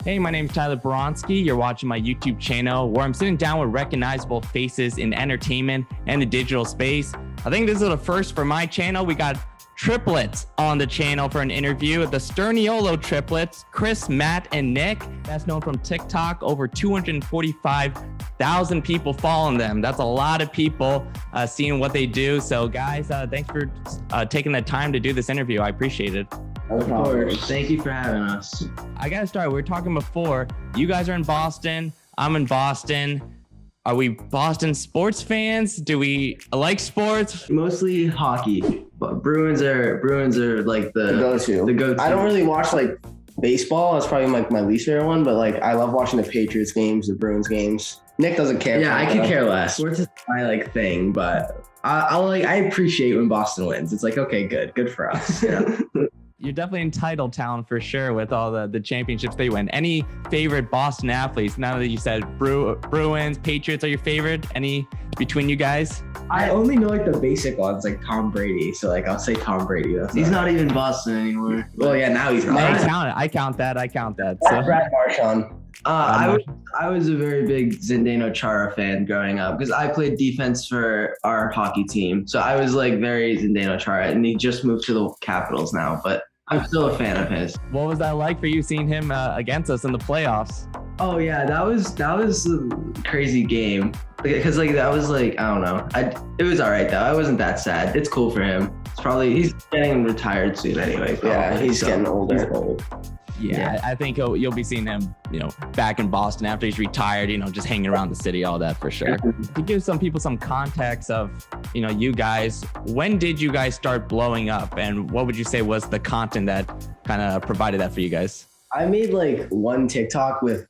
Hey, my name is Tyler Boronski. You're watching my YouTube channel where I'm sitting down with recognizable faces in entertainment and the digital space. I think this is the first for my channel. We got Triplets on the channel for an interview. The Sturniolo Triplets, Chris, Matt, and Nick. That's known from TikTok. Over 245,000 people following them. That's a lot of people seeing what they do. So guys, thanks for taking the time to do this interview. I appreciate it. Of course. Thank you for having us. I gotta start. We were talking before. You guys are in Boston. I'm in Boston. Are we Boston sports fans? Do we like sports? Mostly hockey, but Bruins are like the go-to. I don't really watch like baseball. It's probably like my least favorite one, but like I love watching the Patriots games, the Bruins games. Nick doesn't care. Yeah, I could care less. Sports is my like thing, but I appreciate when Boston wins. It's like, okay, good for us. Yeah. You're definitely entitled talent for sure with all the championships they win. Any favorite Boston athletes? Now that you said Bruins, Patriots are your favorite, any between you guys? I only know like the basic ones, like Tom Brady. So like I'll say Tom Brady. He's not even Boston anymore. Well, yeah, now he's not. I count that. So. Brad Marchand. I was a very big Zdeno Chara fan growing up because I played defense for our hockey team. So I was like very Zdeno Chara, and he just moved to the Capitals now, but I'm still a fan of his. What was that like for you seeing him against us in the playoffs? Oh yeah, that was a crazy game because like that was like I don't know. It was all right though. I wasn't that sad. It's cool for him. He's getting retired soon anyway. Probably. Yeah, he's getting older. He's old. Yeah, I think you'll be seeing him, back in Boston after he's retired, just hanging around the city, all that for sure. To give some people some context of, you guys, when did you guys start blowing up? And what would you say was the content that kind of provided that for you guys? I made like one TikTok with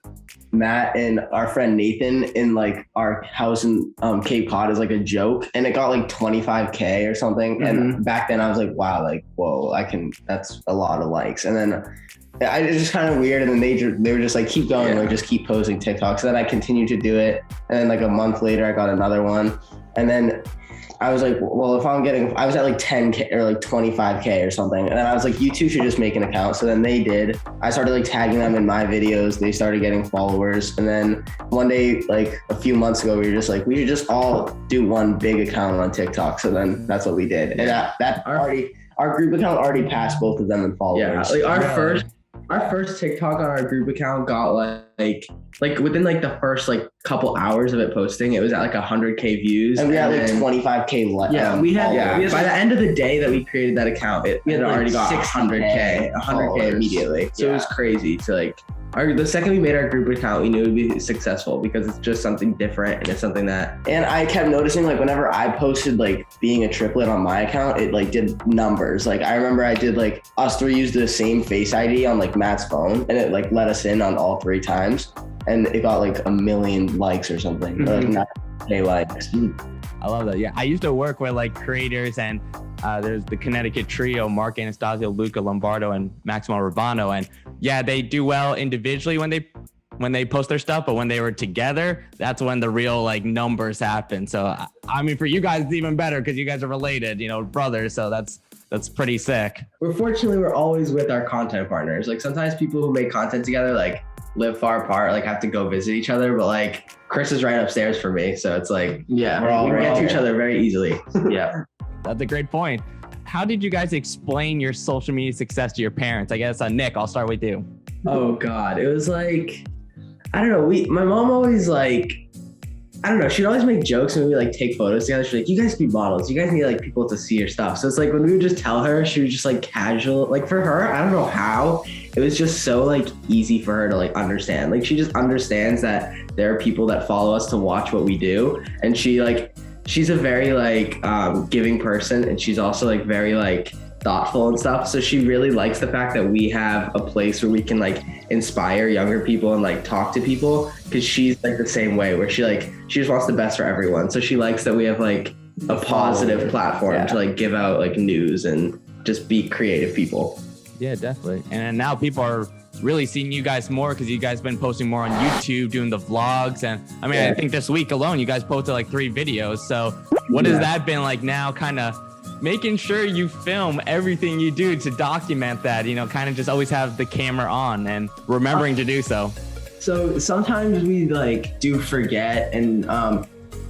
Matt and our friend Nathan in like our house in Cape Cod as like a joke, and it got like 25K or something. Mm-hmm. And back then I was like, wow, like, whoa, that's a lot of likes. And then it's just kind of weird. And then they were just like, keep going, like just keep posting TikToks. So then I continued to do it. And then like a month later, I got another one. And then I was like, well, I was at like 10K or like 25K or something. And then I was like, you two should just make an account. So then they did. I started like tagging them in my videos. They started getting followers. And then one day, like a few months ago, we were just like, we should just all do one big account on TikTok. So then that's what we did. And our group account already passed both of them in followers. Yeah, like our first TikTok on our group account got like within like the first like couple hours of it posting, it was at like 100K views. And we had like 25K left. Yeah, we had by the end of the day that we created that account, we had already got 100K immediately. So it was crazy to like. The second we made our group account, we knew it would be successful because it's just something different and it's something that. And I kept noticing like whenever I posted like being a triplet on my account, it like did numbers. Like I remember I did like us three used the same Face ID on like Matt's phone, and it like let us in on all 3 times, and it got like 1 million likes or something. Mm-hmm. Like 9K likes. I love that. Yeah, I used to work with like creators, and there's the Connecticut trio, Mark Anastasio, Luca Lombardo, and Maximo Urbano. And yeah, they do well individually when they post their stuff, but when they were together, that's when the real like numbers happen. So I mean, for you guys, it's even better because you guys are related, brothers. So that's pretty sick. We're always with our content partners. Like sometimes people who make content together like live far apart, like have to go visit each other, but like Chris is right upstairs for me, so it's like we get to each other very easily. Yeah. That's a great point. How did you guys explain your social media success to your parents? I guess Nick, I'll start with you. Oh God, it was like, I don't know. My mom always like, I don't know. She'd always make jokes and we like take photos together. She's like, you guys be models. You guys need like people to see your stuff. So it's like when we would just tell her, she was just like casual. Like for her, I don't know how. It was just so like easy for her to like understand. Like she just understands that there are people that follow us to watch what we do. And she's a very like giving person, and she's also like very like thoughtful and stuff. So she really likes the fact that we have a place where we can like inspire younger people and like talk to people, because she's like the same way where she just wants the best for everyone. So she likes that we have like a positive platform to like give out like news and just be creative people. Yeah, definitely. And now people are really seeing you guys more because you guys been posting more on YouTube, doing the vlogs. And I mean, I think this week alone, you guys posted like 3 videos. So what has that been like now, kind of making sure you film everything you do to document that, kind of just always have the camera on and remembering to do so. So sometimes we like do forget, and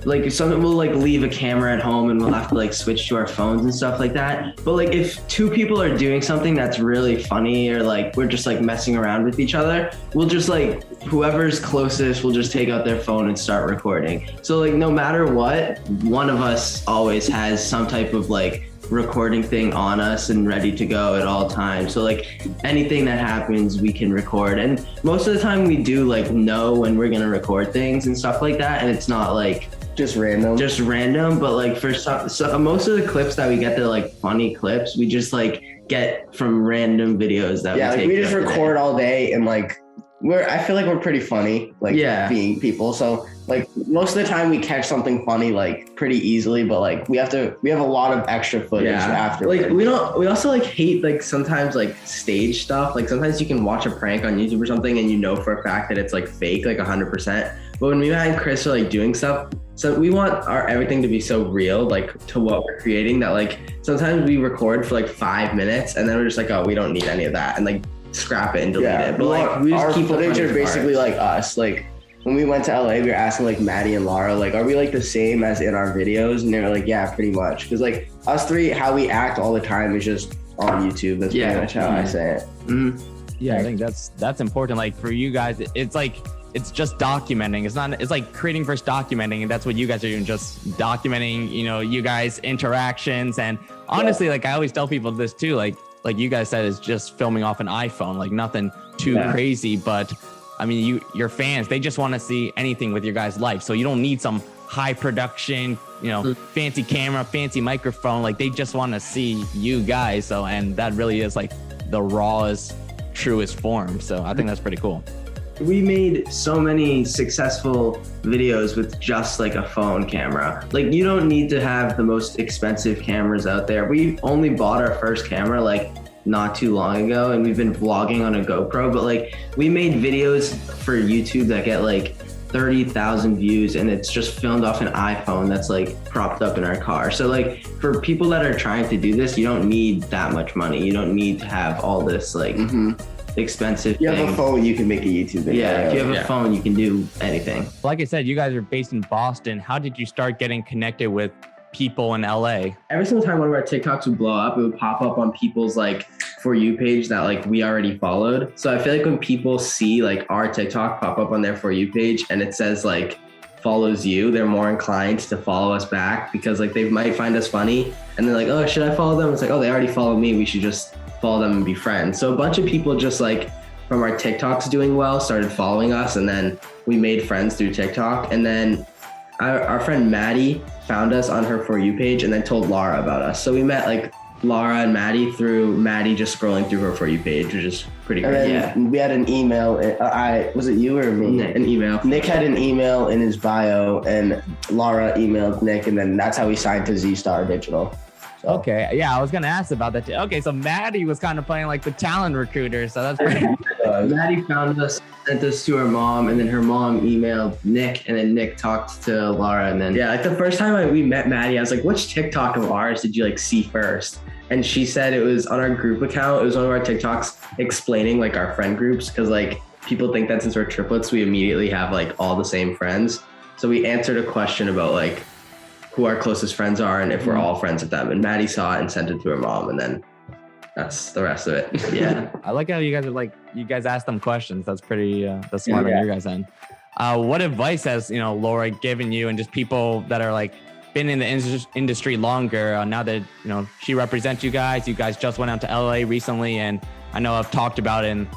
like something we'll like leave a camera at home and we'll have to like switch to our phones and stuff like that. But like if two people are doing something that's really funny, or like we're just like messing around with each other, we'll just like whoever's closest will just take out their phone and start recording. So like no matter what, one of us always has some type of like recording thing on us and ready to go at all times. So like anything that happens, we can record. And most of the time we do like know when we're gonna record things and stuff like that. And it's not like just random, but like for some most of the clips that we get, they're like funny clips. We just like get from random videos that we take. We just record all day, and like I feel like we're pretty funny, like being people. So like most of the time we catch something funny like pretty easily, but like we have a lot of extra footage after. Like we also like hate like sometimes like stage stuff. Like sometimes you can watch a prank on YouTube or something and you know for a fact that it's like fake, like 100%. But when me and Chris are like doing stuff, so we want everything to be so real, like to what we're creating, that like sometimes we record for like 5 minutes and then we're just like, oh, we don't need any of that, and like scrap it and delete it. But like we just our keep footage are basically like us. Like when we went to LA, we were asking like Maddie and Lara, like, are we like the same as in our videos? And they were like, yeah, pretty much. Because like us three, how we act all the time is just on YouTube. That's pretty much how I say it. Mm-hmm. Yeah, I think that's important. Like for you guys, it's like it's just documenting. It's like creating versus documenting, and that's what you guys are doing, just documenting, you guys' interactions. And honestly, like I always tell people this too, like you guys said, is just filming off an iPhone, like nothing too crazy. But I mean, your fans, they just want to see anything with your guys' life. So you don't need some high production, fancy camera, fancy microphone. Like they just want to see you guys. So, and that really is like the rawest, truest form. So I think that's pretty cool. We made so many successful videos with just like a phone camera. Like you don't need to have the most expensive cameras out there. We only bought our first camera like not too long ago, and we've been vlogging on a GoPro, but like we made videos for YouTube that get like 30,000 views, and it's just filmed off an iPhone that's like propped up in our car. So like for people that are trying to do this, you don't need that much money. You don't need to have all this like expensive You have a phone, you can make a YouTube video. Yeah, if you have a phone, you can do anything. Like I said, you guys are based in Boston. How did you start getting connected with people in LA? Every single time one of our TikToks would blow up, it would pop up on people's like For You page that like we already followed. So I feel like when people see like our TikTok pop up on their For You page and it says like follows you, they're more inclined to follow us back, because like they might find us funny and they're like, oh, should I follow them? It's like, oh, they already follow me, we should just follow them and be friends. So a bunch of people just like from our TikToks doing well started following us, and then we made friends through TikTok. And then our friend Maddie found us on her For You page and then told Lara about us. So we met like Lara and Maddie through Maddie just scrolling through her For You page, which is pretty great. Yeah, we had an email. Was it you or me? An email. Nick had an email in his bio, and Lara emailed Nick, and then that's how we signed to Z-Star Digital. So. Okay, yeah, I was gonna ask about that too. Okay, so Maddie was kind of playing like the talent recruiter, so that's pretty. Maddie found us, sent us to her mom, and then her mom emailed Nick, and then Nick talked to Lara, and then like the first time we met Maddie, I was like, which TikTok of ours did you like see first? And she said it was on our group account. It was one of our TikToks explaining like our friend groups, because like people think that since we're triplets, we immediately have like all the same friends. So we answered a question about like who our closest friends are and if we're all friends with them. And Maddie saw it and sent it to her mom, and then that's the rest of it. Yeah. I like how you guys ask them questions. That's pretty, that's smart on your guys' end. What advice has, Laura given you, and just people that are like been in the industry longer, now that, she represents you guys just went out to LA recently, and I know I've talked about in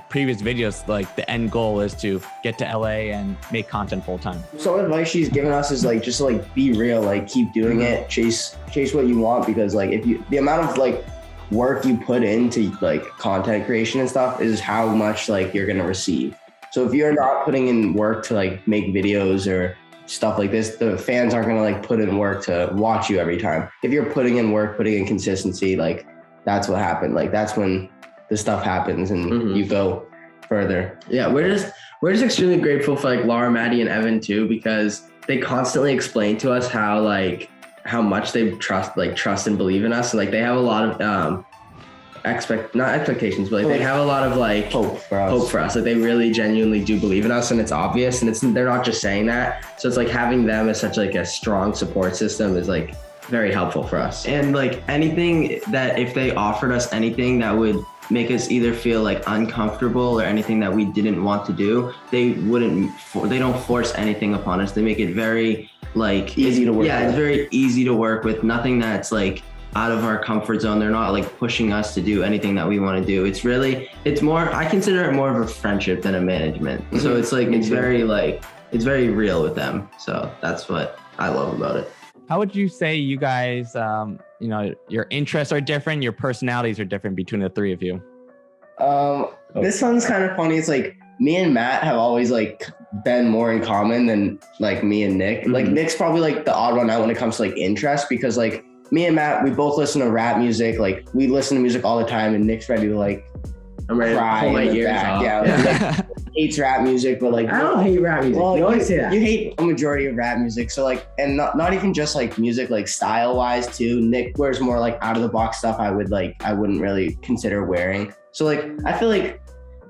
previous videos, like the end goal is to get to LA and make content full time. Some advice she's given us is like, just like be real, like keep doing it, chase what you want, because like the amount of like work you put into like content creation and stuff is how much like you're gonna receive. So if you're not putting in work to like make videos or stuff like this, the fans aren't gonna like put in work to watch you every time. If you're putting in work, putting in consistency, like that's what happened. Like that's when the stuff happens and you go further. Yeah, we're just extremely grateful for like Lara, Maddie, and Evan too, because they constantly explain to us how how much they trust and believe in us. So, like they have a lot of not expectations, but like they have a lot of like hope for us. Like they really genuinely do believe in us, and it's obvious, and they're not just saying that. So it's like having them as such like a strong support system is like very helpful for us. And like anything that if they offered us anything that would make us either feel like uncomfortable or anything that we didn't want to do, they don't force anything upon us. They make it very like easy to work with. It's very easy to work with. Nothing that's like out of our comfort zone. They're not like pushing us to do anything that we want to do. It's more, I consider it more of a friendship than a management. Mm-hmm. So it's like, it's very real with them. So that's what I love about it. How would you say you guys, your interests are different, your personalities are different between the three of you? This one's kind of funny. It's like me and Matt have always like been more in common than like me and Nick. Mm-hmm. Like Nick's probably like the odd one out when it comes to like interest, because like me and Matt, we both listen to rap music. Like we listen to music all the time, and Nick's ready to like cry pull my in the ears back. off. Yeah, like, hates rap music, but like I don't hate rap music. well, you always say that. You hate a majority of rap music. So like, and not even just like music, like style wise too. Nick wears more like out of the box stuff I wouldn't really consider wearing. So like I feel like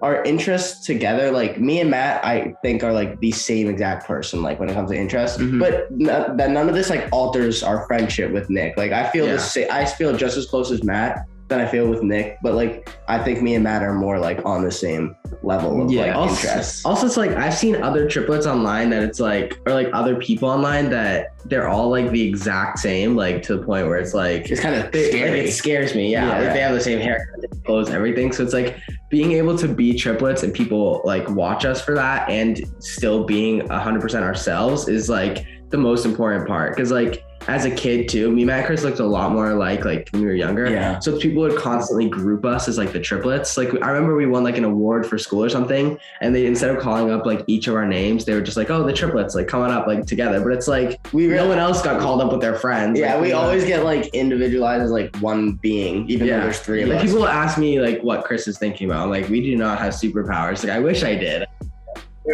our interests together, like me and Matt, I think are like the same exact person, like when it comes to interests. Mm-hmm. But that none of this like alters our friendship with Nick. Like I feel I feel just as close as Matt than I feel with Nick, but like I think me and Matt are more like on the same level of like interests. Also, it's like I've seen other triplets online that it's like, or like other people online that they're all like the exact same, like to the point where it's like it's kind of scary. Like, it scares me. Yeah, like they have the same haircut, clothes, everything. So it's like being able to be triplets and people like watch us for that and still being 100% ourselves is like the most important part. Because like as a kid too, me and Matt Chris looked a lot more like when we were younger. Yeah. So people would constantly group us as like the triplets. Like I remember we won like an award for school or something, and they, instead of calling up like each of our names, they were just like, oh, the triplets, like coming up like together. But it's like no one else got called up with their friends. Yeah, like, we always get like individualized as like one being, even though there's three of us. People ask me like what Chris is thinking about. I'm like, we do not have superpowers. Like I wish I did.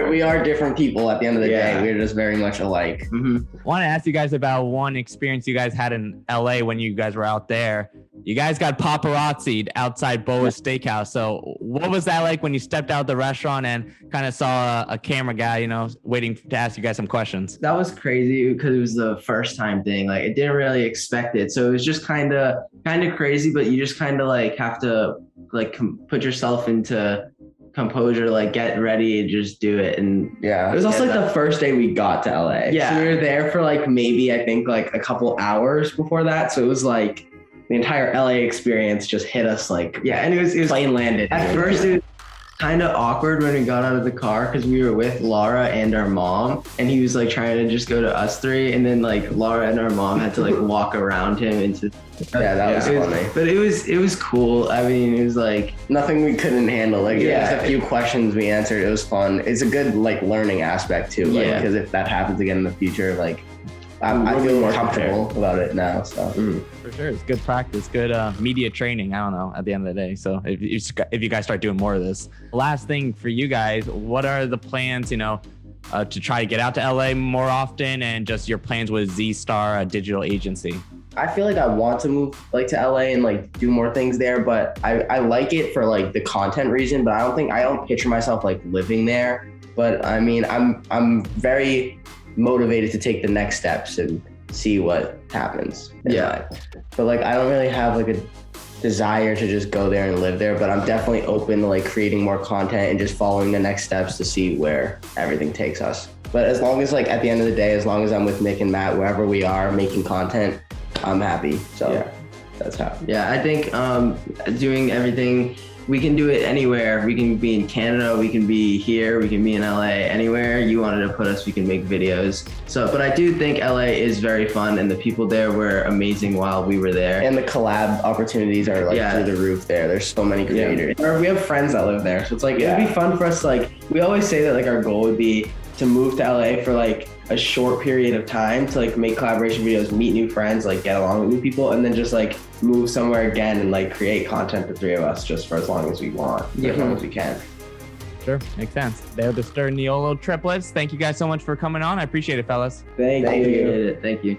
We are different people at the end of the day. We're just very much alike. Mm-hmm. I want to ask you guys about one experience you guys had in LA when you guys were out there. You guys got paparazzi'd outside Boa's Steakhouse. So what was that like when you stepped out of the restaurant and kind of saw a camera guy, waiting to ask you guys some questions? That was crazy because it was the first time thing. Like I didn't really expect it. So it was just kind of crazy, but you just kind of like have to like put yourself into composure, like get ready and just do it. And it was also like the first day we got to LA. So we were there for like maybe I think like a couple hours before that. So it was like the entire LA experience just hit us like and it was plane landed. At first it was kind of awkward when we got out of the car because we were with Laura and our mom, and he was like trying to just go to us three, and then like Laura and our mom had to like walk around him into that was funny. But it was cool. I mean, it was like nothing we couldn't handle. Like just a few questions we answered. It was fun. It's a good like learning aspect too. Like because if that happens again in the future, like I feel more comfortable about it now. So for sure, it's good practice, good media training. I don't know. At the end of the day, so if you guys start doing more of this, last thing for you guys, what are the plans? To try to get out to LA more often, and just your plans with Z Star, a digital agency. I feel like I want to move like to LA and like do more things there, but I like it for like the content reason, but I don't picture myself like living there. But I mean, I'm very motivated to take the next steps and see what happens. But like I don't really have like a desire to just go there and live there, but I'm definitely open to like creating more content and just following the next steps to see where everything takes us. But as long as like at the end of the day, as long as I'm with Nick and Matt, wherever we are making content, I'm happy. So that's how. I think doing everything, we can do it anywhere. We can be in Canada, we can be here, we can be in LA, anywhere you wanted to put us, we can make videos. So, but I do think LA is very fun, and the people there were amazing while we were there. And the collab opportunities are like through the roof there. There's so many creators. We have friends that live there. So it's like, it'd be fun for us. Like we always say that like our goal would be to move to LA for like a short period of time to like make collaboration videos, meet new friends, like get along with new people, and then just like move somewhere again and like create content, the three of us, just for as long as we want, as long as we can. Sure, makes sense. They're the Sturniolo Triplets. Thank you guys so much for coming on. I appreciate it, fellas. Thank you. Thank you.